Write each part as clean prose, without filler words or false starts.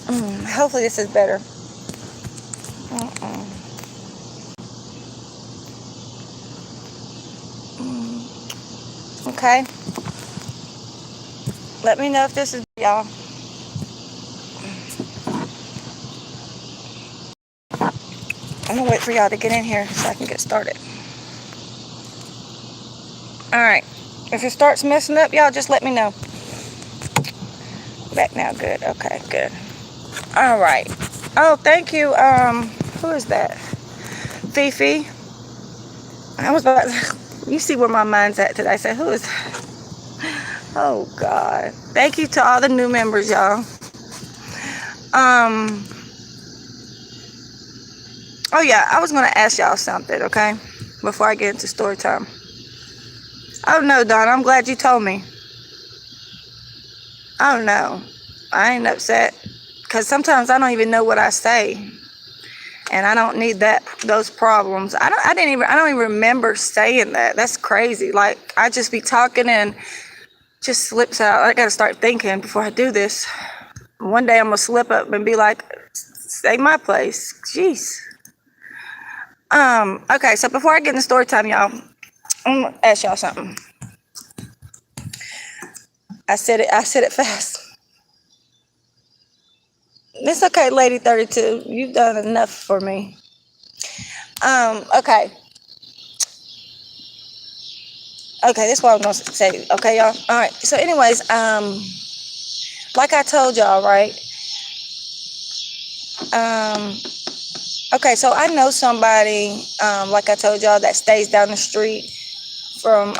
Hopefully this is better. Okay. Let me know if this is y'all. I'm gonna wait for y'all to get in here so I can get started. All right. If it starts messing up, y'all just let me know. Back now, good. Okay, good. All right. Oh, thank you. Who is that? Fifi. I was about to, you see where my mind's at today. I said, who is, oh God. Thank you to all the new members, y'all. Um, oh yeah, I was gonna ask y'all something, okay? Before I get into story time. Oh no, Don, I'm glad you told me. Oh no, I ain't upset. Cause sometimes I don't even know what I say. And I don't need those problems. I don't even remember saying that. That's crazy. Like I just be talking and just slips out. I gotta start thinking before I do this. One day I'm gonna slip up and be like, say my place. Jeez. Okay, so before I get into story time, y'all, I'm gonna ask y'all something. I said it fast. It's okay, Lady 32. You've done enough for me. Okay. Okay, that's what I was gonna say. Okay, y'all. All right. So, anyways, like I told y'all, right? Um, okay, so I know somebody, like I told y'all, that stays down the street from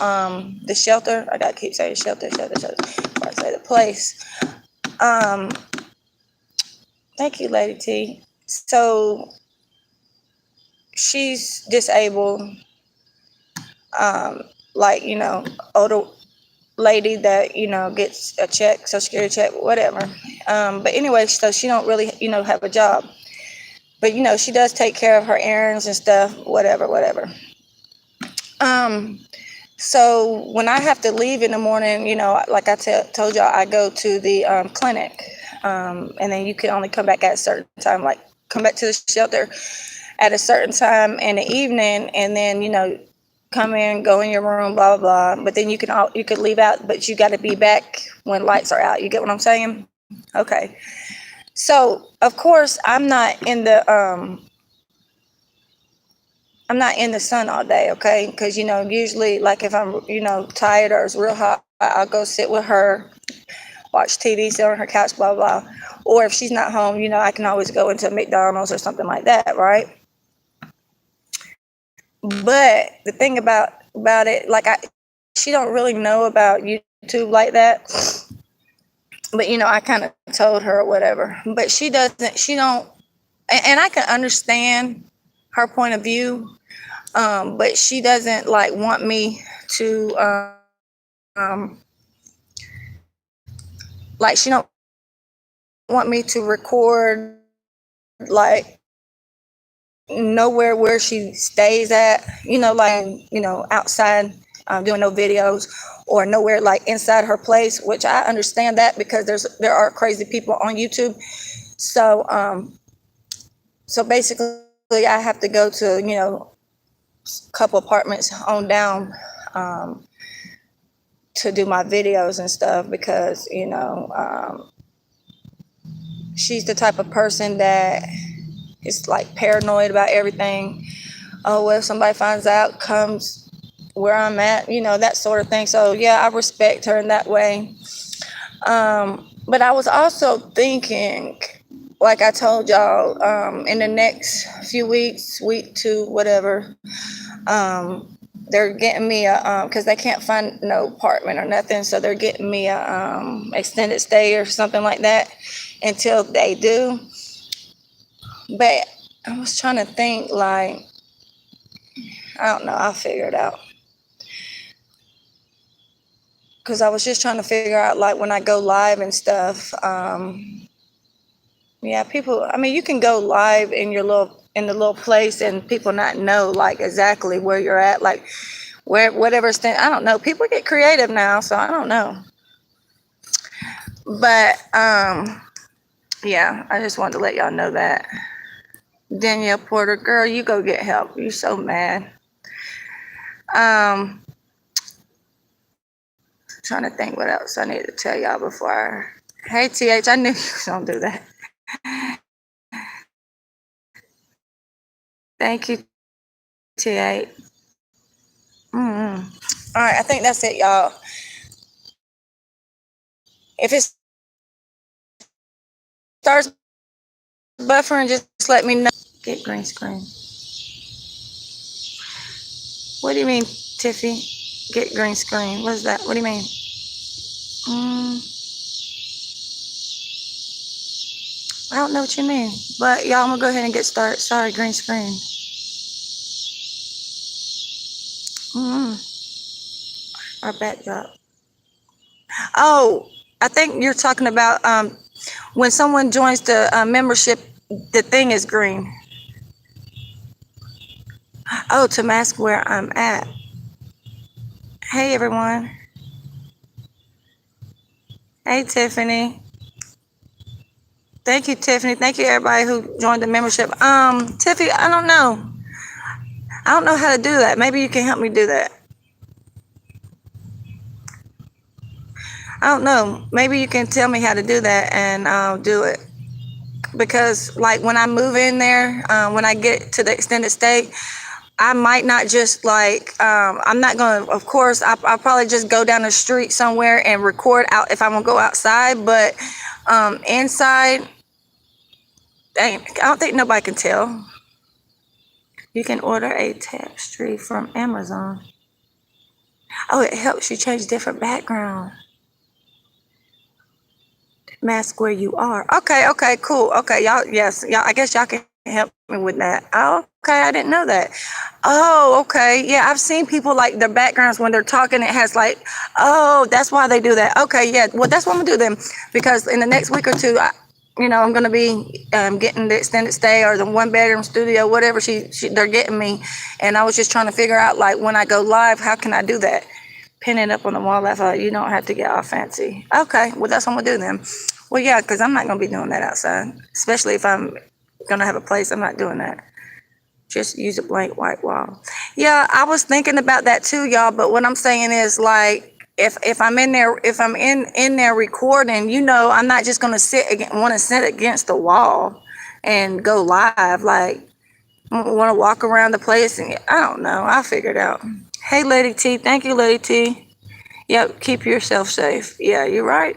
the shelter. I gotta keep saying shelter, shelter, shelter. Before I say the place. Um, thank you, Lady T. So she's disabled, um, like older lady that gets a check, social security check, whatever. But anyway, so she don't really have a job, but she does take care of her errands and stuff, whatever, whatever. Um, so when I have to leave in the morning, like I told y'all, I go to the clinic, and then you can only come back at a certain time, like come back to the shelter at a certain time in the evening, and then come in, go in your room, blah blah blah. But then you could leave out, but you got to be back when lights are out. You get what I'm saying? Okay. So of course I'm not in the sun all day, okay? Because usually, like if I'm tired or it's real hot, I'll go sit with her, watch TV, sit on her couch, blah blah. Or if she's not home, I can always go into McDonald's or something like that, right? But the thing about it, like she don't really know about YouTube like that. But I kind of told her or whatever. But she doesn't. She don't. And I can understand her point of view. But she doesn't like want me to. Like she don't want me to record like nowhere where she stays at. Like outside, doing no videos, or nowhere like inside her place, which I understand that because there are crazy people on YouTube. So so basically I have to go to a couple apartments on down, um, to do my videos and stuff because she's the type of person that is like paranoid about everything. Oh, well, if somebody finds out, comes where I'm at, that sort of thing. So yeah, I respect her in that way. But I was also thinking, like I told y'all, in the next few weeks, week to whatever, they're getting me a because they can't find no apartment or nothing, so they're getting me a extended stay or something like that until they do. But I was trying to think, like, I don't know, I'll figure it out. Because I was just trying to figure out, like, when I go live and stuff, yeah, people, I mean, you can go live in the little place and people not know, like, exactly where you're at, like, whatever stand, I don't know. People get creative now, so I don't know. But, Yeah, I just wanted to let y'all know that. Danielle Porter, girl, you go get help. You so mad. Um, trying to think what else I need to tell y'all before. Hey, TH, I knew you was gonna do that. Thank you, TH. All right, I think that's it, y'all. If it starts buffering, just let me know. Get green screen. What do you mean, Tiffy? Get green screen. What is that? What do you mean? I don't know what you mean. But y'all, I'm gonna go ahead and get started. Sorry, green screen. Our backdrop. Oh, I think you're talking about when someone joins the membership, the thing is green. Oh, to mask where I'm at. Hey, everyone. Hey, Tiffany. Thank you, Tiffany. Thank you, everybody who joined the membership. Tiffany, I don't know. I don't know how to do that. Maybe you can help me do that. I don't know. Maybe you can tell me how to do that and I'll do it. Because, like, when I move in there, when I get to the extended stay, I might not just I'm not going to, of course, I'll probably just go down the street somewhere and record out if I'm going to go outside. But inside, I don't think nobody can tell. You can order a tapestry from Amazon. Oh, it helps you change different background. Mask where you are. Okay, cool. Okay, y'all, yes, y'all, I guess y'all can help me with that. Oh, okay, I didn't know that. Oh, okay. Yeah, I've seen people like their backgrounds when they're talking, it has like, oh, that's why they do that. Okay, yeah. Well, that's what I'm gonna do then, because in the next week or two, I'm gonna be getting the extended stay or the 1-bedroom studio, whatever they're getting me, and I was just trying to figure out, like, when I go live, how can I do that? Pin it up on the wall. I thought you don't have to get all fancy. Okay, well, that's what I'm gonna do then. Well, yeah, because I'm not gonna be doing that outside, especially if I'm gonna have a place. I'm not doing that. Just use a blank white wall. Yeah, I was thinking about that too, y'all. But what I'm saying is, like, if I'm in there, if I'm in there recording, I'm not just gonna want to sit against the wall and go live. Like, want to walk around the place, and I don't know. I'll figure it out. Hey, Lady T. Thank you, Lady T. Yep, keep yourself safe. Yeah, you're right.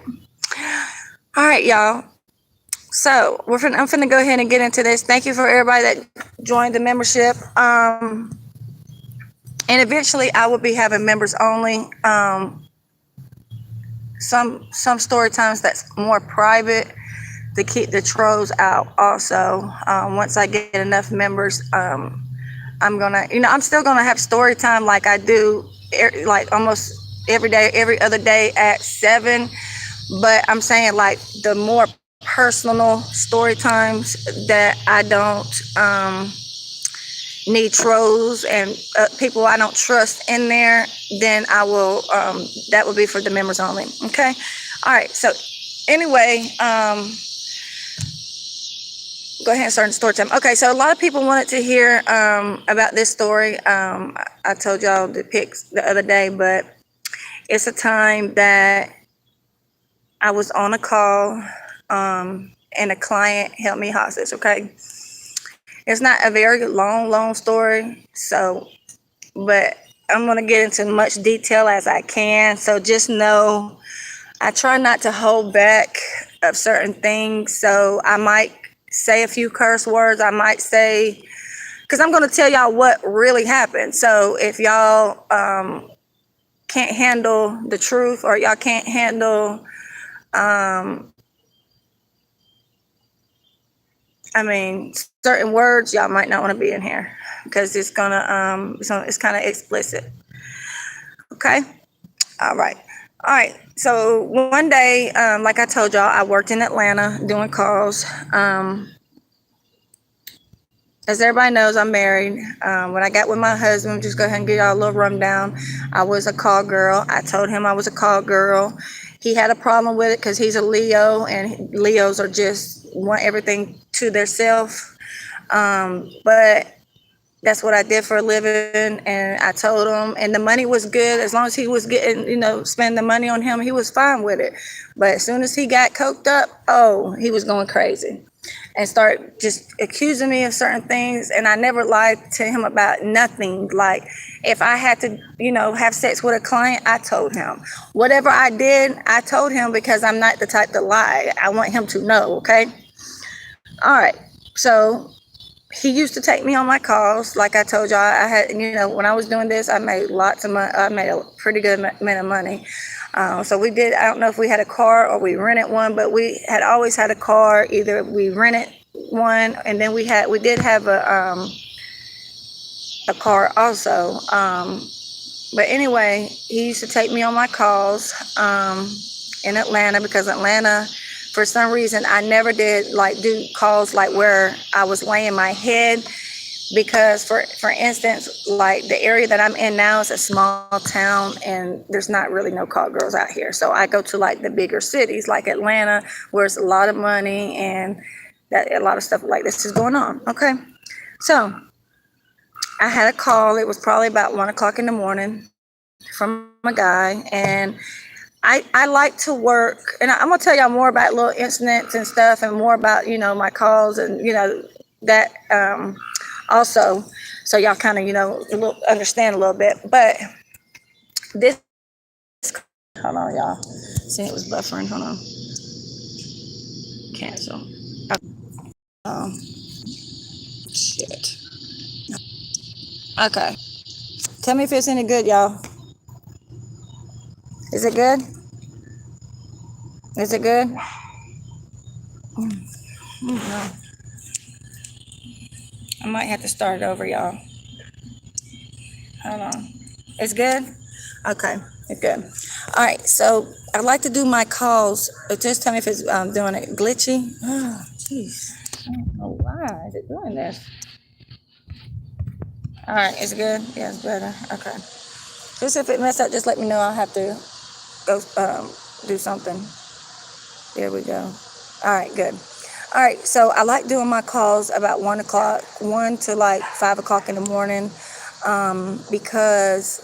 All right, y'all. So I'm finna go ahead and get into this. Thank you for everybody that joined the membership. And eventually I will be having members only. Some story times that's more private to keep the trolls out. Also, once I get enough members, I'm gonna, I'm still gonna have story time like I do, like almost every day, every other day at 7. But I'm saying, like, the more personal story times that I don't need trolls and people I don't trust in there, then I will, that will be for the members only. Okay. All right. So anyway, go ahead and start the story time. Okay. So a lot of people wanted to hear about this story. I told y'all the pics the other day, but it's a time that I was on a call, and a client held me hostage. Okay. It's not a very long story. So, but I'm going to get into much detail as I can. So just know I try not to hold back of certain things. So I might say a few curse words. I might say, because I'm going to tell y'all what really happened. So if y'all can't handle the truth, or y'all can't handle, certain words, y'all might not want to be in here, because it's gonna it's kind of explicit. Okay. All right. So one day, like I told y'all, I worked in Atlanta doing calls. As everybody knows, I'm married. When I got with my husband, just go ahead and give y'all a little rundown. I was a call girl. I told him I was a call girl. He had a problem with it because he's a Leo, and Leos are just want everything to themselves. But that's what I did for a living, and I told him, and the money was good as long as he was getting, spending the money on him, he was fine with it. But as soon as he got coked up, oh, he was going crazy and start just accusing me of certain things, and I never lied to him about nothing. Like if I had to, have sex with a client, I told him. Whatever I did, I told him because I'm not the type to lie. I want him to know, okay? All right. So he used to take me on my calls. Like I told y'all, I had, when I was doing this, I made lots of money. I made a pretty good amount of money. So we did, I don't know if we had a car or we rented one, but we had always had a car. Either we rented one, and then we did have a car also. But anyway, he used to take me on my calls in Atlanta, because Atlanta, for some reason, I never did do calls where I was laying my head, because for instance, the area that I'm in now is a small town, and there's not really no call girls out here. So I go to the bigger cities like Atlanta, where it's a lot of money and that a lot of stuff like this is going on. Okay, so I had a call. It was probably about 1 o'clock in the morning from a guy, and I like to work, and I'm gonna tell y'all more about little incidents and stuff, and more about my calls, and that also, so y'all kind of understand a little bit. But this, hold on, y'all. See, it was buffering. Hold on. Cancel. Shit. Okay. Tell me if it's any good, y'all. Is it good? Is it good? No. I might have to start it over, y'all. Hold on. It's good? Okay, it's good. All right, so I like to do my calls. But just tell me if it's doing it glitchy. Oh, jeez. I don't know why is it doing this. All right, it's good? Yeah, it's better. Okay. Just if it messed up, just let me know. I'll have to go do something. There we go. All right, good. All right, so I like doing my calls about 1 o'clock, 1 to 5 o'clock in the morning, because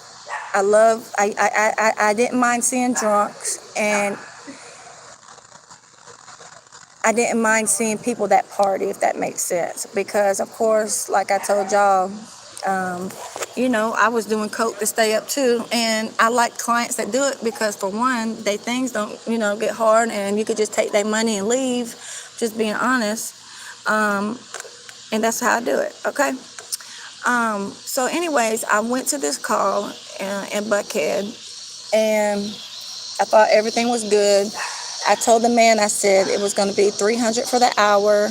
I didn't mind seeing drunks, and I didn't mind seeing people that party, if that makes sense. Because of course, like I told y'all, I was doing coke to stay up too, and I like clients that do it because, for one, they things don't get hard, and you could just take their money and leave. Just being honest, and that's how I do it. Okay. So anyways, I went to this call in Buckhead, and I thought everything was good. I told the man, I said it was going to be $300 for the hour.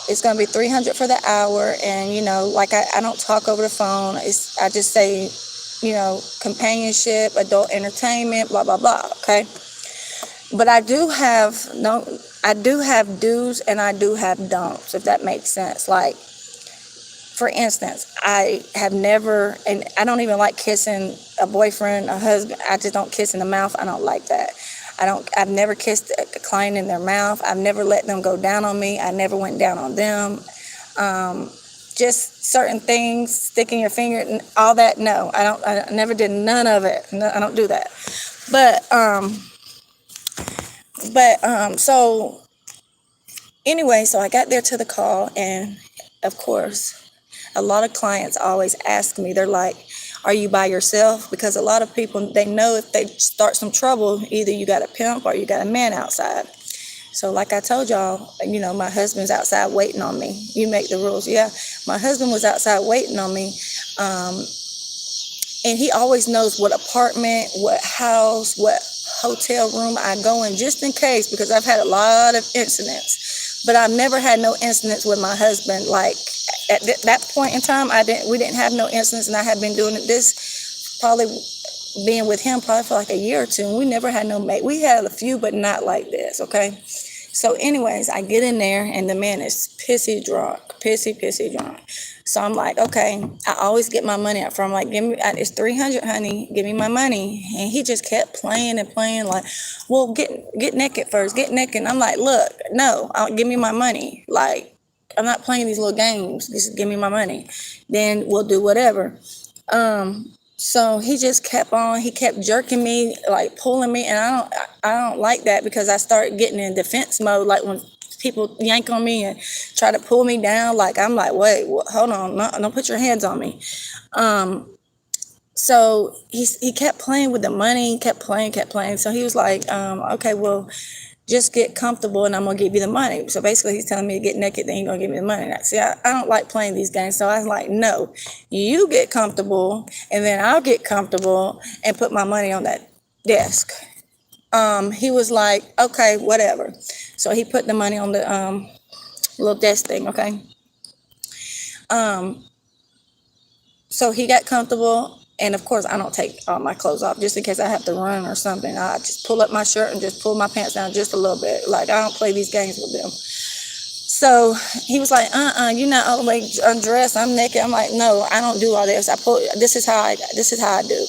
It's going to be $300 for the hour. And, I don't talk over the phone. I just say, companionship, adult entertainment, blah, blah, blah. Okay. But I do have do's and I do have don'ts, if that makes sense. For instance, I have never, and I don't even like kissing a boyfriend, a husband. I just don't kiss in the mouth. I don't like that. I've never kissed a client in their mouth. I've never let them go down on me. I never went down on them. Just certain things, sticking your finger, and all that. No, I never did none of it. No, I don't do that. So anyway, so I got there to the call, and of course, a lot of clients always ask me, they're like, are you by yourself? Because a lot of people, they know if they start some trouble, either you got a pimp or you got a man outside. So like I told y'all, my husband's outside waiting on me. You make the rules. Yeah, my husband was outside waiting on me. And he always knows what apartment, what house, what hotel room I go in, just in case, because I've had a lot of incidents. But I've never had no incidents with my husband. At that point in time, we didn't have no incidents, and I had been doing this, probably being with him probably for a year or two, and we never had no mate. We had a few, but not like this, okay? So, anyways, I get in there and the man is pissy drunk. So I'm like, okay, I always get my money up from like, give me, it's 300, honey, give me my money. And he just kept playing and playing like, well, get naked first, get naked. And I'm like, look, no, give me my money. Like, I'm not playing these little games. Just give me my money. Then we'll do whatever. So he just kept on. He kept jerking me, like pulling me, and I don't like that because I start getting in defense mode. Like when people yank on me and try to pull me down, like I'm like, wait, hold on, no, don't put your hands on me. So he kept playing with the money, kept playing. So he was like, okay, well, just get comfortable and I'm gonna give you the money. So basically he's telling me to get naked, then he's gonna give me the money. See, I don't like playing these games. So I was like, no, you get comfortable and then I'll get comfortable and put my money on that desk. He was like, okay, whatever. So he put the money on the little desk thing, okay? So he got comfortable, and of course I don't take all my clothes off just in case I have to run or something. I just pull up my shirt and just pull my pants down just a little bit. Like I don't play these games with them. So he was like, you're not all the way undressed. I'm naked. I'm like, no, I don't do all this. This is how I do.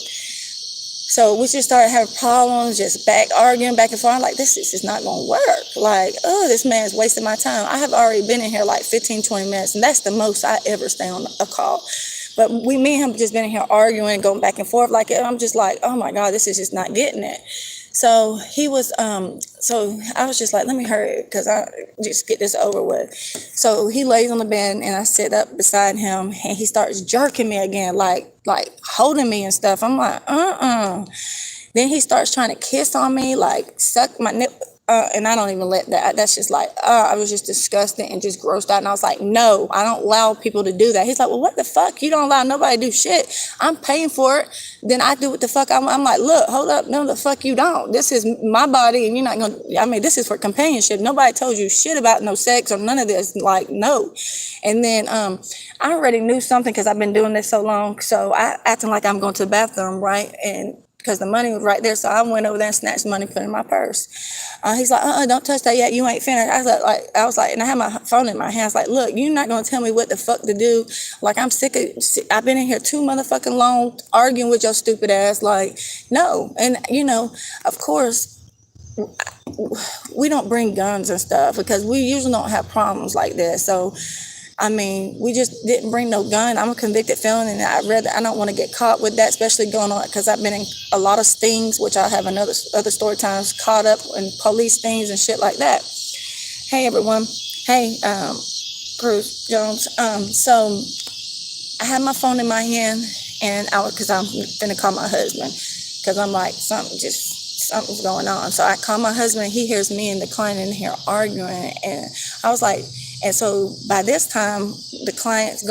So we just started having problems, just arguing back and forth. I'm like, this is not going to work. Like, oh, this man's wasting my time. I have already been in here like 15, 20 minutes, and that's the most I ever stay on a call. But me and him just been in here arguing, going back and forth. Like, I'm just like, oh my God, this is just not getting it. So he was, so I was just like, let me hurry because I just get this over with. So he lays on the bed and I sit up beside him and he starts jerking me again, like holding me and stuff. I'm like, Then he starts trying to kiss on me, like suck my nip. And I don't even let that. That's just like, I was just disgusted and just grossed out. And I was like, no, I don't allow people to do that. He's like, well, what the fuck? You don't allow nobody to do shit. I'm paying for it. Then I do what the fuck. I'm like, look, hold up. No, the fuck you don't. This is my body and you're not going to, I mean, this is for companionship. Nobody told you shit about no sex or none of this. Like, no. And then I already knew something because I've been doing this so long. So I acting like I'm going to the bathroom, right? And because the money was right there. So I went over there and snatched the money, put it in my purse. He's like, don't touch that yet. You ain't finished. I was like, and I had my phone in my hands. Like, look, you're not going to tell me what the fuck to do. Like, I'm sick of, I've been in here too motherfucking long arguing with your stupid ass. Like, no. And, of course, we don't bring guns and stuff because we usually don't have problems like this. So, I mean, we just didn't bring no gun. I'm a convicted felon, and I don't want to get caught with that, especially going on because I've been in a lot of stings, which I have other story times caught up in police stings and shit like that. Hey everyone, hey Cruz Jones. So I had my phone in my hand, and because I'm gonna call my husband because I'm like something's going on. So I call my husband. He hears me and the client in here arguing, and I was like. And so by this time, the client's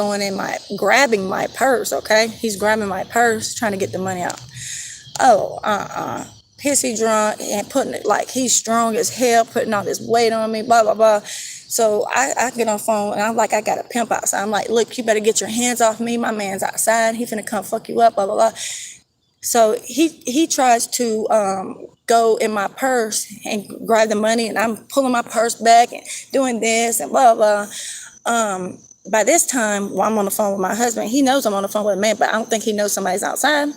grabbing my purse, okay? He's grabbing my purse, trying to get the money out. Oh, pissy drunk and putting it like he's strong as hell, putting all this weight on me, blah, blah, blah. So I get on the phone and I'm like, I got a pimp outside. I'm like, look, you better get your hands off me. My man's outside. He finna come fuck you up, blah, blah, blah. So he tries to go in my purse and grab the money, and I'm pulling my purse back and doing this and blah, blah. By this time, while I'm on the phone with my husband, he knows I'm on the phone with a man, but I don't think he knows somebody's outside.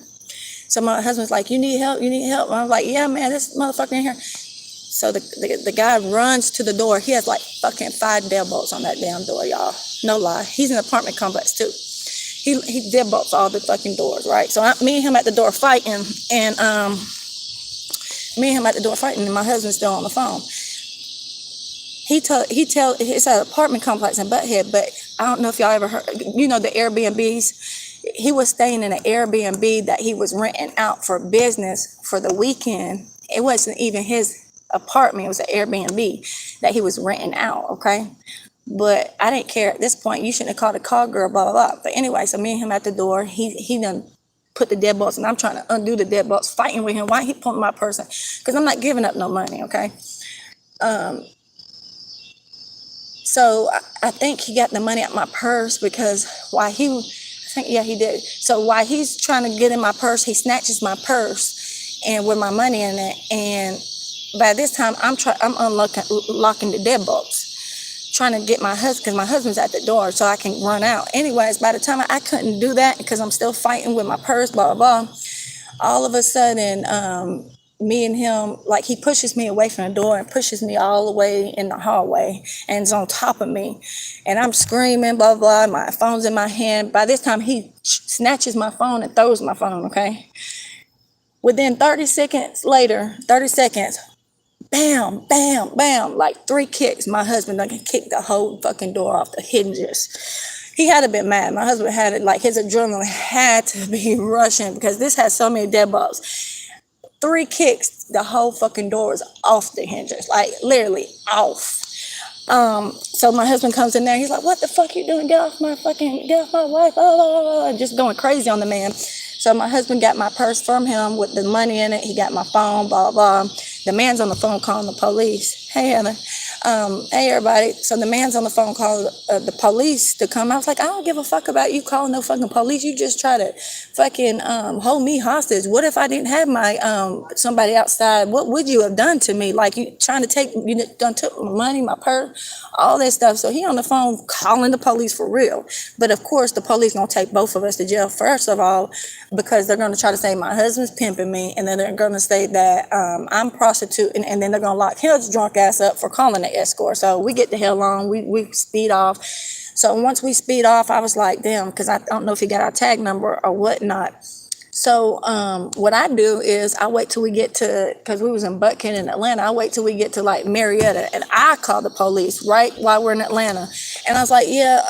So my husband's like, you need help? And I'm like, yeah, man, this motherfucker in here. So the guy runs to the door. He has like fucking 5 deadbolts on that damn door, y'all. No lie. He's in an apartment complex too. He deadbolts all the fucking doors, right? So me and him at the door fighting, and my husband's still on the phone. It's an apartment complex in Butthead, but I don't know if y'all ever heard, the Airbnbs. He was staying in an Airbnb that he was renting out for business for the weekend. It wasn't even his apartment. It was an Airbnb that he was renting out, okay? But I didn't care at this point. You shouldn't have called a call girl, blah, blah, blah. But anyway, so me and him at the door, he done put the deadbolts, and I'm trying to undo the deadbolts, fighting with him. Why he pulling my purse? Because I'm not giving up no money, okay? So I think he got the money out my purse because he did. So while he's trying to get in my purse, he snatches my purse and with my money in it, and by this time, I'm locking the deadbolts, trying to get my husband, because my husband's at the door, so I can run out. Anyways, by the time I couldn't do that because I'm still fighting with my purse, blah blah blah. All of a sudden, me and him, like, he pushes me away from the door and pushes me all the way in the hallway and is on top of me. And I'm screaming, blah, blah, my phone's in my hand. By this time, he snatches my phone and throws my phone, okay? Within 30 seconds later, 30 seconds, bam, bam, bam, like 3 kicks. My husband done kicked the whole fucking door off the hinges. He had to been mad. My husband had it, like, his adrenaline had to be rushing because this has so many deadbolts. 3 kicks, the whole fucking door is off the hinges, like literally off. So my husband comes in there. He's like, "What the fuck you doing? Get off my wife!" Oh, just going crazy on the man. So my husband got my purse from him with the money in it. He got my phone, blah blah. The man's on the phone calling the police. Hey, Heather. Hey, everybody. So the man's on the phone calling the police to come. I was like, I don't give a fuck about you calling no fucking police. You just try to fucking hold me hostage. What if I didn't have my somebody outside? What would you have done to me? Like, you trying to take, you done took my money, my purse, all that stuff. So he on the phone calling the police for real. But of course, the police gonna take both of us to jail first of all, because they're gonna try to say my husband's pimping me, and then they're gonna say that I'm prostituting, and then they're gonna lock his drunk ass up for calling the escort. So we get the hell on. We speed off. So once we speed off, I was like, damn, because I don't know if he got our tag number or whatnot. So what I do is I wait till we get to, because we was in Buckhead in Atlanta, I wait till we get to like Marietta, and I call the police right while we're in Atlanta. And I was like, yeah,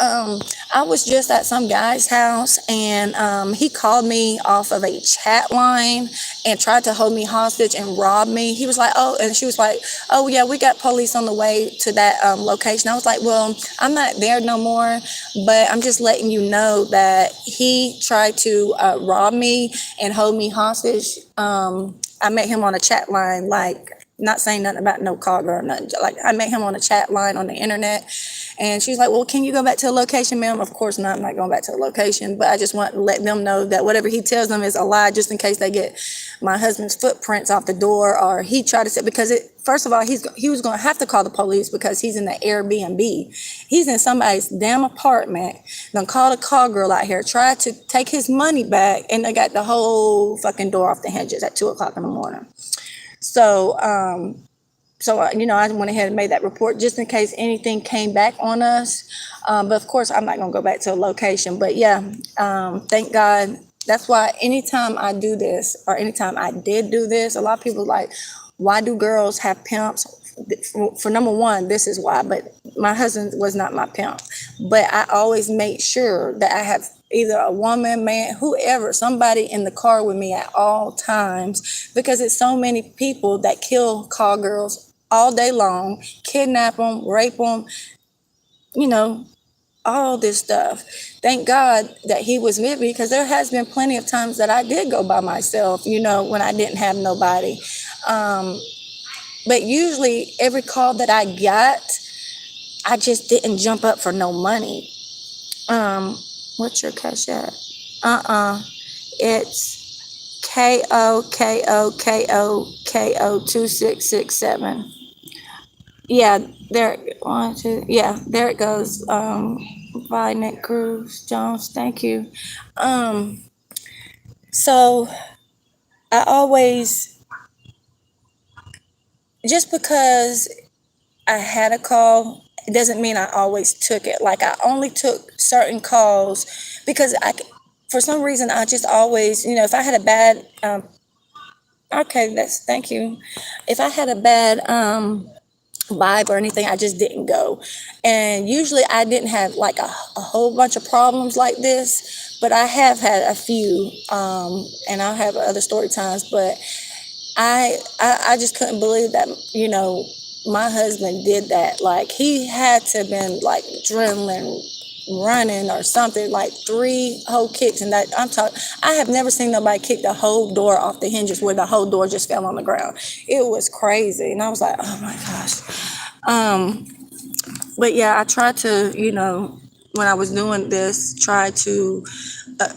I was just at some guy's house, and he called me off of a chat line and tried to hold me hostage and rob me. He was like, oh, and she was like, oh yeah, we got police on the way to that location. I was like, well, I'm not there no more, but I'm just letting you know that he tried to rob me and hold me hostage. I met him on a chat line, like, not saying nothing about no car girl or nothing. Like, I met him on a chat line on the internet, and she's like, well, can you go back to the location, ma'am? Of course not. I'm not going back to the location, but I just want to let them know that whatever he tells them is a lie, just in case they get my husband's footprints off the door, or he tried to say, because first of all, he was going to have to call the police because he's in the Airbnb. He's in somebody's damn apartment. Then called a call girl out here, tried to take his money back, and they got the whole fucking door off the hinges at 2:00 in the morning. So, I went ahead and made that report just in case anything came back on us. But of course, I'm not going to go back to a location. But yeah, thank God. That's why anytime I do this, or anytime I did do this, a lot of people are like, why do girls have pimps? For number one, this is why, but my husband was not my pimp. But I always make sure that I have either a woman, man, whoever, somebody in the car with me at all times, because it's so many people that kill call girls all day long, kidnap them, rape them, all this stuff. Thank God that he was with me, because there has been plenty of times that I did go by myself, when I didn't have nobody. But usually every call that I got, I just didn't jump up for no money. What's your cash app? It's KOKOKOKO2667. Yeah, there. One, two. Yeah, there it goes. Bye, Nick Cruz Jones. Thank you. So I always, just because I had a call, it doesn't mean I always took it. Like, I only took certain calls because for some reason, I just always, if I had a bad, okay, thank you. If I had a bad vibe or anything, I just didn't go. And usually I didn't have like a whole bunch of problems like this, but I have had a few, and I'll have other story times, but I just couldn't believe that, my husband did that. Like, he had to have been like adrenaline running or something, like 3 whole kicks. And that, I have never seen nobody kick the whole door off the hinges where the whole door just fell on the ground. It was crazy. And I was like, oh my gosh. But yeah, I tried to, when I was doing this, try to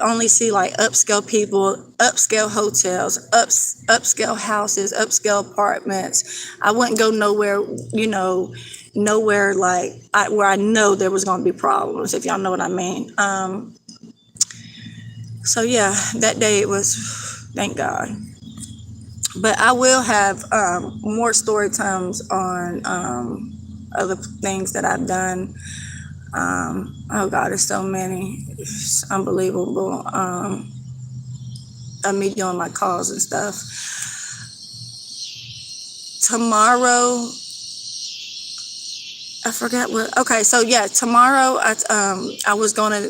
only see like upscale people, upscale hotels, upscale houses, upscale apartments. I wouldn't go nowhere, nowhere like where I know there was going to be problems, if y'all know what I mean. So yeah, that day it was, thank God. But I will have more story times on other things that I've done. Oh God, there's so many. It's unbelievable. Of me doing my calls and stuff. Tomorrow, I forgot what. Okay, so yeah, tomorrow I was gonna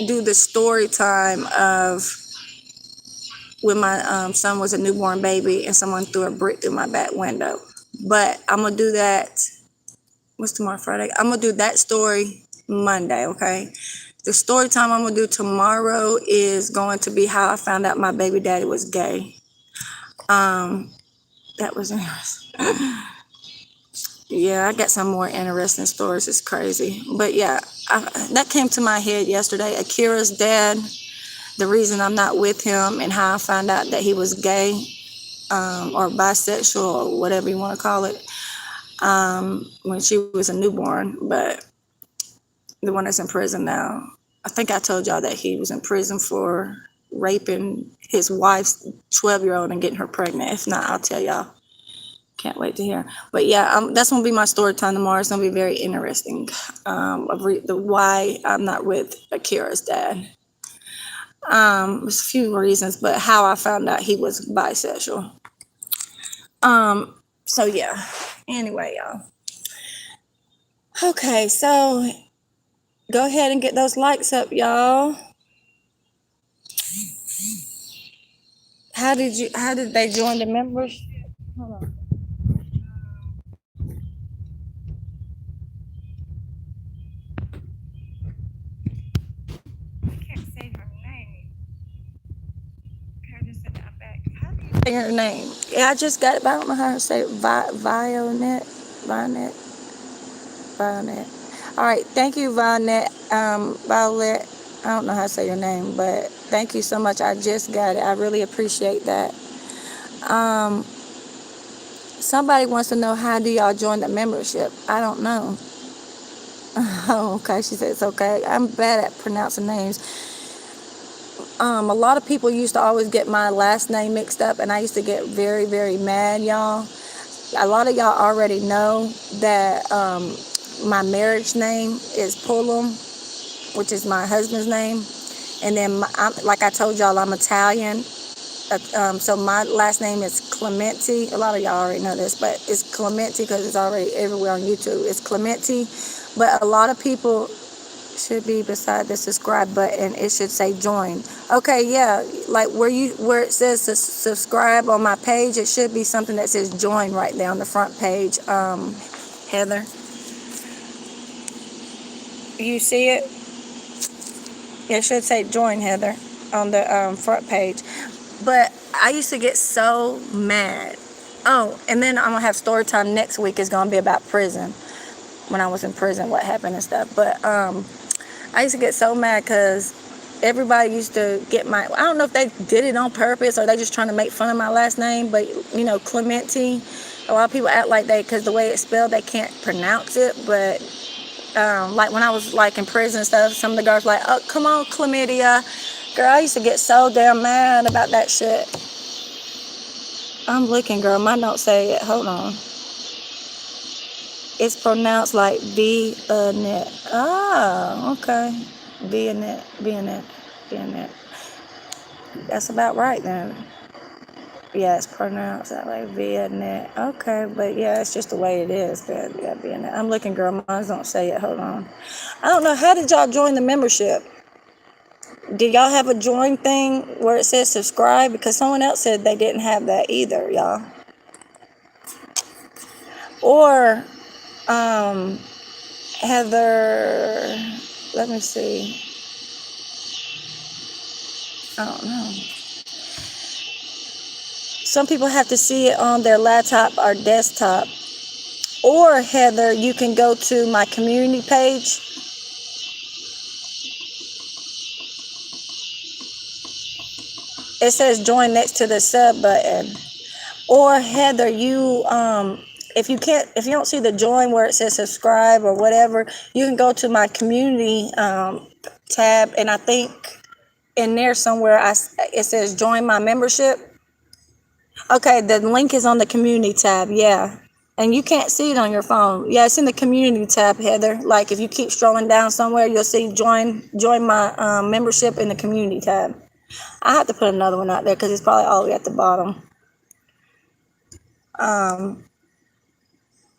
do the story time of when my son was a newborn baby and someone threw a brick through my back window. But I'm gonna do that. What's tomorrow, Friday? I'm gonna do that story Monday. Okay. The story time I'm gonna do tomorrow is going to be how I found out my baby daddy was gay. That was interesting. Yeah, I got some more interesting stories. It's crazy. But yeah, that came to my head yesterday. Akira's dad, the reason I'm not with him and how I found out that he was gay or bisexual or whatever you want to call it when she was a newborn. But the one that's in prison now, I think I told y'all that he was in prison for raping his wife's 12-year-old and getting her pregnant. If not, I'll tell y'all. Can't wait to hear. But yeah, that's gonna be my story time tomorrow. It's gonna be very interesting. Of the why I'm not with Akira's dad. There's a few reasons, but how I found out he was bisexual. So yeah. Anyway, y'all. Okay, so go ahead and get those likes up, y'all. How did they join the members? Hold on. Can't say her name. How do you say her name? Yeah, I just got it, but I don't know how to say it. Violet. Violet. All right, thank you, Violet. Violet. I don't know how to say your name, but thank you so much. I just got it. I really appreciate that. Somebody wants to know, how do y'all join the membership? I don't know. Oh, okay. She said it's okay. I'm bad at pronouncing names. A lot of people used to always get my last name mixed up, and I used to get very, very mad, y'all. A lot of y'all already know that my marriage name is Pullum, which is my husband's name. And then, like I told y'all, I'm Italian. So my last name is Clementi. A lot of y'all already know this, but it's Clementi because it's already everywhere on YouTube. It's Clementi. But a lot of people should be beside the subscribe button. It should say join. Okay, yeah, like where it says subscribe on my page, it should be something that says join right there on the front page. Heather, you see it? It should say join, Heather, on the front page. But I used to get so mad. Oh, and then I'm gonna have story time next week. Is gonna be about prison. When I was in prison, what happened and stuff. But I used to get so mad because everybody used to get I don't know if they did it on purpose or they just trying to make fun of my last name, but Clementi, a lot of people act like because the way it's spelled, they can't pronounce it. But like when I was like in prison and stuff, some of the girls were like, oh, come on, chlamydia. Girl, I used to get so damn mad about that shit. I'm looking, girl. Mine don't say it. Hold on. It's pronounced like Vianet. Oh, okay. Vianet. That's about right then. Yeah, it's pronounced that way, Vianet. Okay, but yeah, it's just the way it is. But yeah, Vianet. I'm looking, girl. Mine don't say it. Hold on. I don't know. How did y'all join the membership? Did y'all have a join thing where it says subscribe? Because someone else said they didn't have that either, y'all. Or Heather, let me see. I don't know. Some people have to see it on their laptop or desktop. Or Heather, you can go to my community page. It says join next to the sub button. Or Heather, you if you don't see the join where it says subscribe or whatever, you can go to my community tab, and I think in there somewhere it says join my membership. Okay, the link is on the community tab, yeah. And you can't see it on your phone. Yeah, it's in the community tab, Heather. Like if you keep scrolling down somewhere, you'll see join my membership in the community tab. I have to put another one out there because it's probably all the way at the bottom. I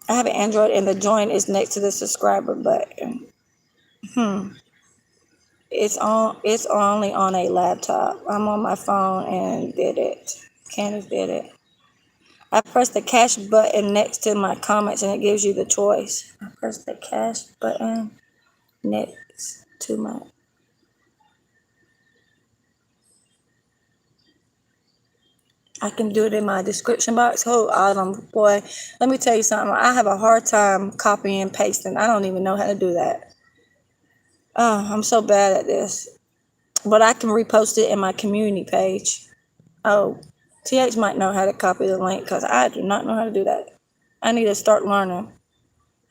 have an Android, and the join is next to the subscriber button. It's only on a laptop. I'm on my phone and did it. Candace did it. I pressed the cash button next to my comments, and it gives you the choice. I pressed the cash button next to my. I can do it in my description box. Oh, Autumn, boy, let me tell you something. I have a hard time copying and pasting. I don't even know how to do that. Oh, I'm so bad at this. But I can repost it in my community page. Oh, TH might know how to copy the link because I do not know how to do that. I need to start learning.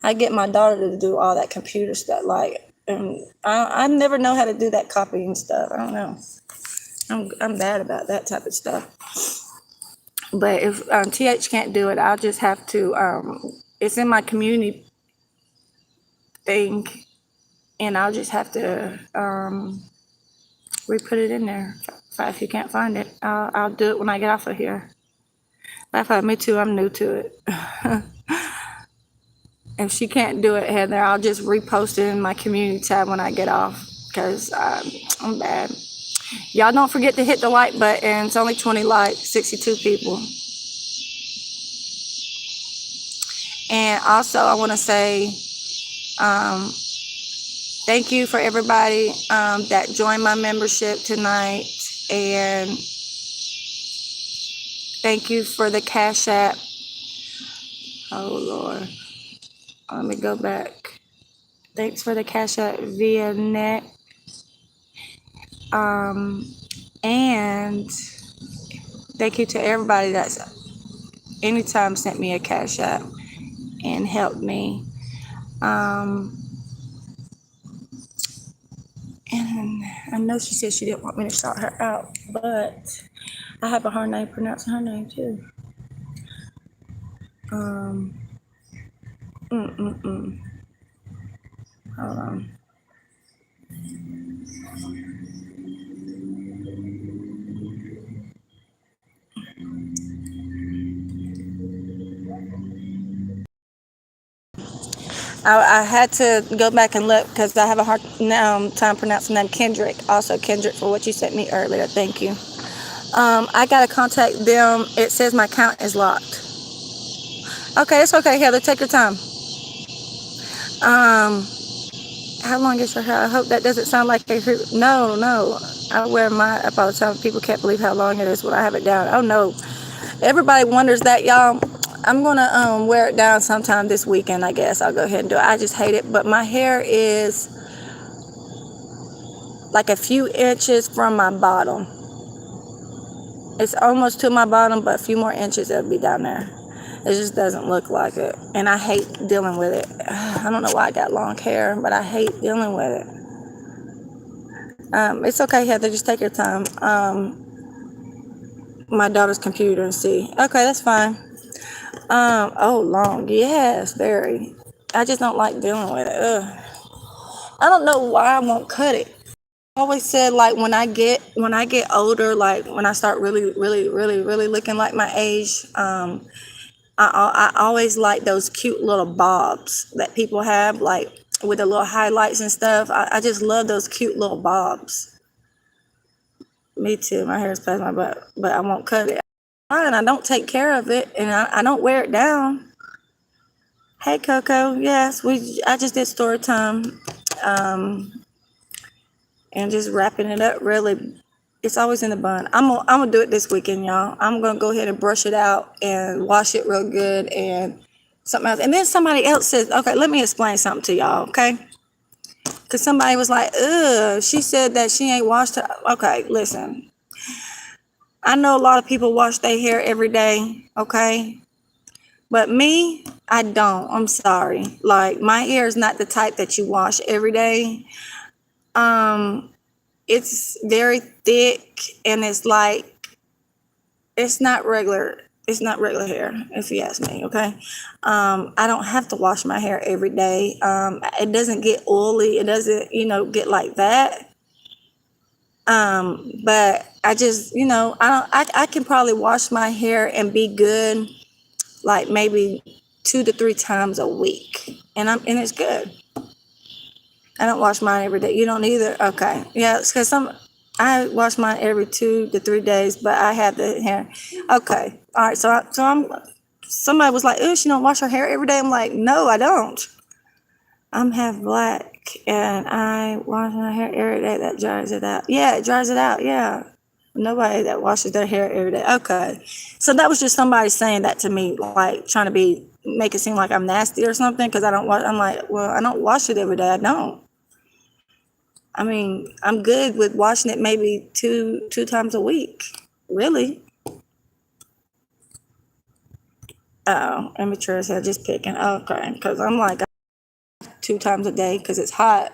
I get my daughter to do all that computer stuff. And I never know how to do that copying stuff. I don't know. I'm bad about that type of stuff. But if TH can't do it, I'll just have to. It's in my community thing, and I'll just have to re-put it in there. If you can't find it, I'll do it when I get off of here. Me too. I'm new to it. If she can't do it, Heather, I'll just repost it in my community tab when I get off because I'm bad. Y'all don't forget to hit the like button. It's only 20 likes, 62 people. And also, I want to say thank you for everybody that joined my membership tonight. And thank you for the Cash App. Oh, Lord. Let me go back. Thanks for the Cash App via net. And thank you to everybody that's anytime sent me a Cash App and helped me. And I know she said she didn't want me to shout her out, but I have a hard name pronouncing her name too. Hold on. I had to go back and look because I have a hard time pronouncing that. Kendrick. Also, Kendrick, for what you sent me earlier. Thank you. I got to contact them. It says my account is locked. Okay, it's okay, Heather. Take your time. How long is your hair? I hope that doesn't sound like a... No. I wear my up all the time. People can't believe how long it is when I have it down. Oh, no. Everybody wonders that, y'all. I'm going to wear it down sometime this weekend, I guess. I'll go ahead and do it. I just hate it. But my hair is like a few inches from my bottom. It's almost to my bottom, but a few more inches, it'll be down there. It just doesn't look like it. And I hate dealing with it. I don't know why I got long hair, but I hate dealing with it. It's okay, Heather. Just take your time. My daughter's computer and see. Okay, that's fine. Oh, long. Yes, very. I just don't like dealing with it. Ugh. I don't know why I won't cut it. I always said like when I get older, like when I start really looking like my age, I always like those cute little bobs that people have, like with the little highlights and stuff. I just love those cute little bobs. Me too. My hair is past my butt, but I won't cut it. And I don't take care of it, and I don't wear it down. Hey, Coco. Yes, I just did story time, and just wrapping it up. Really, it's always in the bun. I'm gonna do it this weekend, y'all. I'm gonna go ahead and brush it out and wash it real good and something else. And then somebody else says, okay, let me explain something to y'all, okay? Because somebody was like, ugh, she said that she ain't washed her. Okay, listen. I know a lot of people wash their hair every day, okay? But me, I don't. I'm sorry. Like, my hair is not the type that you wash every day. Um, it's very thick, and it's like, it's not regular. It's not regular hair, if you ask me, okay? I don't have to wash my hair every day. It doesn't get oily. It doesn't, get like that. But I just, I can probably wash my hair and be good like maybe 2 to 3 times a week. And it's good. I don't wash mine every day. You don't either? Okay. Yeah, it's because I wash mine every 2 to 3 days, but I have the hair. Okay. All right. Somebody was like, "Oh, she don't wash her hair every day." I'm like, "No, I don't. I'm half black, and I wash my hair every day. That dries it out. Yeah, it dries it out. Yeah. Nobody that washes their hair every day. Okay. So that was just somebody saying that to me, like trying to make it seem like I'm nasty or something because I don't wash. I'm like, well, I don't wash it every day. I don't. I mean, I'm good with washing it maybe two times a week. Really? Oh, immature as hell, just picking. Okay, because I'm like 2 times a day because it's hot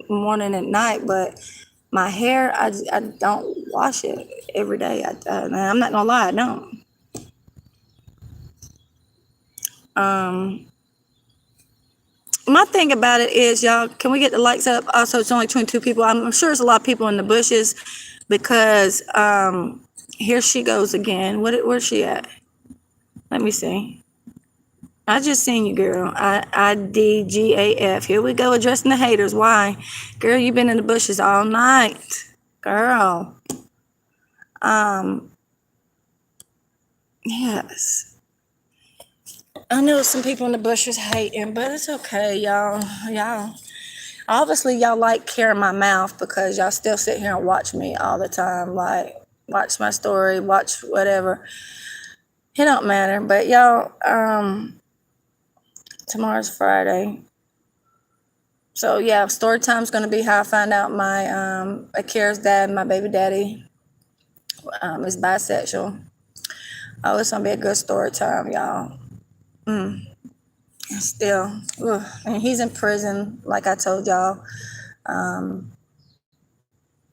morning and night. But my hair, I don't wash it every day. I'm not gonna lie, I don't. My thing about it is, y'all, can we get the lights up? Also, it's only 22 people. I'm sure there's a lot of people in the bushes because here she goes again. Where's she at? Let me see. I just seen you, girl. IDGAF. Here we go, addressing the haters. Why? Girl, you've been in the bushes all night. Girl. Yes. I know some people in the bushes hating, but it's okay, y'all. Obviously, y'all like hearing my mouth because y'all still sit here and watch me all the time. Like, watch my story, watch whatever. It don't matter. But y'all, tomorrow's Friday. So yeah, story time's gonna be how I find out my Akira's dad, my baby daddy, is bisexual. Oh, it's gonna be a good story time, y'all. Still, and he's in prison, like I told y'all.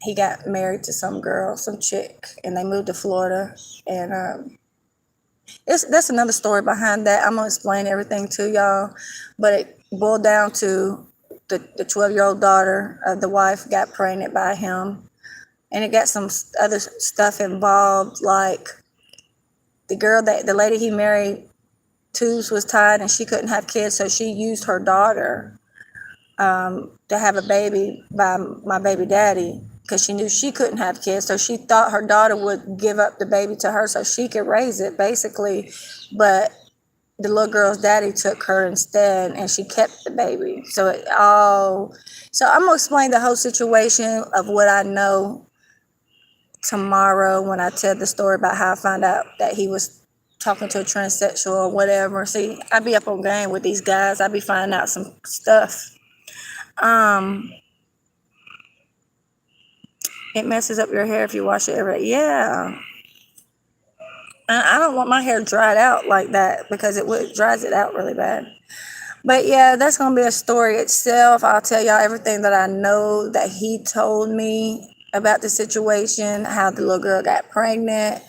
He got married to some girl, some chick, and they moved to Florida. And that's another story behind that. I'm gonna explain everything to y'all, but it boiled down to the 12-year-old daughter of the wife got pregnant by him, and it got some other stuff involved, like the lady he married, tubes was tied and she couldn't have kids, so she used her daughter to have a baby by my baby daddy because she knew she couldn't have kids, so she thought her daughter would give up the baby to her so she could raise it, basically. But the little girl's daddy took her instead, and she kept the baby. So I'm gonna explain the whole situation of what I know tomorrow when I tell the story about how I found out that he was talking to a transsexual or whatever. See, I be up on game with these guys. I be finding out some stuff. It messes up your hair if you wash it every day. Yeah. I don't want my hair dried out like that because it dries it out really bad. But yeah, that's gonna be a story itself. I'll tell y'all everything that I know that he told me about the situation, how the little girl got pregnant.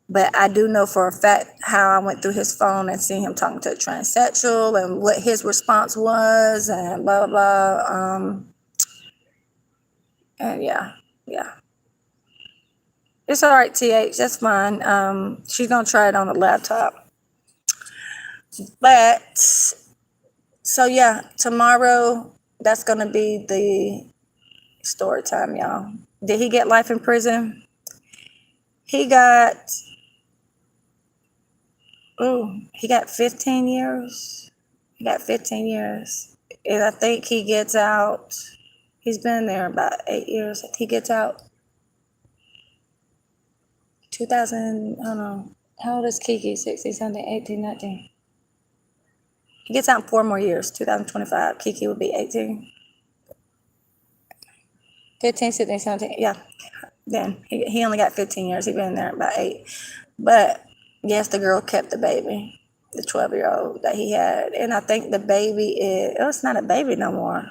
But I do know for a fact how I went through his phone and seen him talking to a transsexual and what his response was and blah blah blah. And yeah. It's all right, TH. That's fine. She's gonna try it on the laptop. But so yeah, tomorrow that's gonna be the story time, y'all. Did he get life in prison? He got he got 15 years. He got 15 years. And I think he gets out. He's been there about 8 years. He gets out 2000, I don't know. How old is Kiki? 16, 17, 18, 19. He gets out in 4 more years, 2025. Kiki would be 18. 15, 16, 17, yeah. Then he only got 15 years. He been there about 8. But yes, the girl kept the baby, the 12-year-old that he had. And I think the baby is, oh, it's not a baby no more.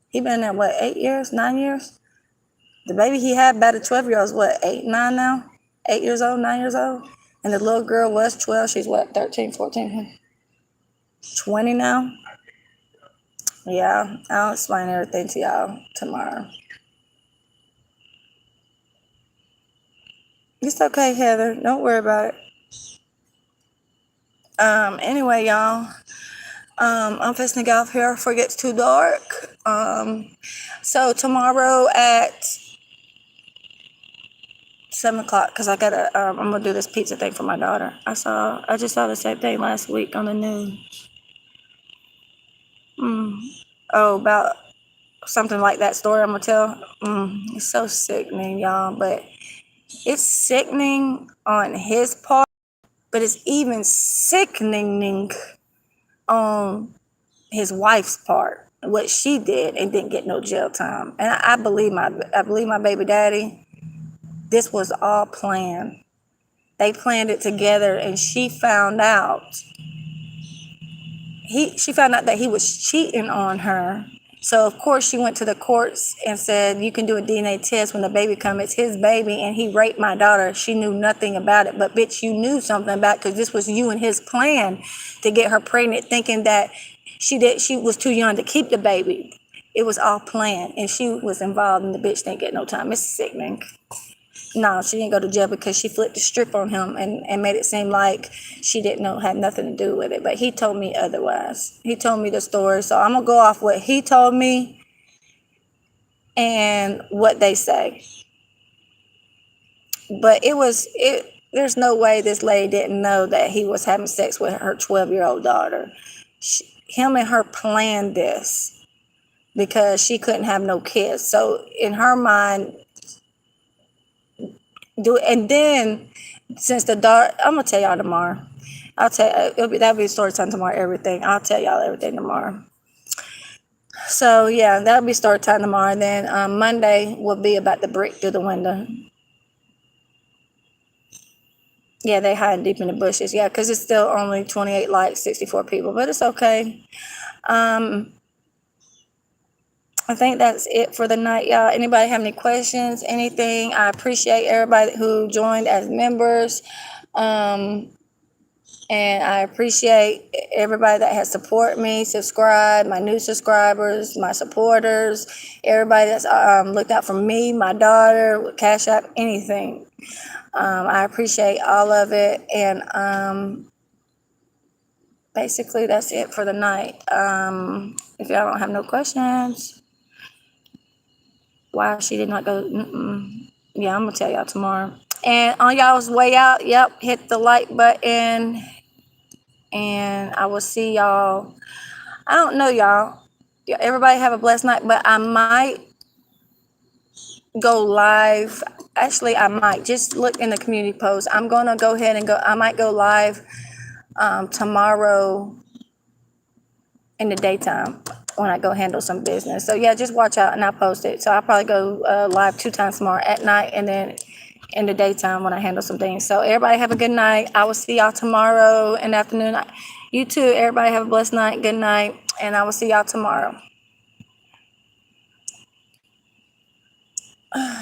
He been there, what, 8 years, 9 years? The baby he had by the 12-year-old is what, 8, 9 now? 8 years old, 9 years old? And the little girl was 12. She's what, 13, 14, 20 now? Yeah, I'll explain everything to y'all tomorrow. It's okay, Heather. Don't worry about it. Anyway, y'all, I'm fixing to get off here before it gets too dark. So tomorrow at 7 o'clock, because I'm gonna do this pizza thing for my daughter. I just saw the same thing last week on the news. Oh, about something like that story I'm gonna tell. It's so sickening, y'all, but it's sickening on his part, but it's even sickening on his wife's part, what she did and didn't get no jail time. And I believe my baby daddy. This was all planned. They planned it together, and she found out. She found out that he was cheating on her. So of course she went to the courts and said, you can do a DNA test when the baby comes. It's his baby, and he raped my daughter. She knew nothing about it. But bitch, you knew something about it, because this was you and his plan to get her pregnant, thinking that she was too young to keep the baby. It was all planned, and she was involved, and the bitch didn't get no time. It's sickening. No, she didn't go to jail because she flipped the strip on him and made it seem like she didn't know, had nothing to do with it. But he told me otherwise. He told me the story. So I'm going to go off what he told me and what they say. But there's no way this lady didn't know that he was having sex with her 12-year-old daughter. Him and her planned this because she couldn't have no kids. So in her mind, and then since the daughter, I'm gonna tell y'all tomorrow. That'll be the story time tomorrow. Everything I'll tell y'all everything tomorrow. So yeah, that'll be story time tomorrow. And then Monday will be about the brick through the window. Yeah, they hiding deep in the bushes. Yeah, because it's still only 28 likes, 64 people, but it's okay. I think that's it for the night, y'all. Anybody have any questions, anything? I appreciate everybody who joined as members. And I appreciate everybody that has supported me, subscribed, my new subscribers, my supporters, everybody that's looked out for me, my daughter, Cash App, anything. I appreciate all of it. And basically, that's it for the night. If y'all don't have no questions, why she did not go, yeah, I'm going to tell y'all tomorrow. And on y'all's way out, yep, hit the like button. And I will see y'all. I don't know, y'all. Everybody have a blessed night, but I might go live. Actually, I might just look in the community post. I'm going to go ahead and I might go live tomorrow in the daytime when I go handle some business. So yeah, just watch out and I'll post it. So I'll probably go live 2 times tomorrow, at night and then in the daytime when I handle some things. So everybody have a good night. I will see y'all tomorrow in the afternoon. You too. Everybody have a blessed night. Good night. And I will see y'all tomorrow.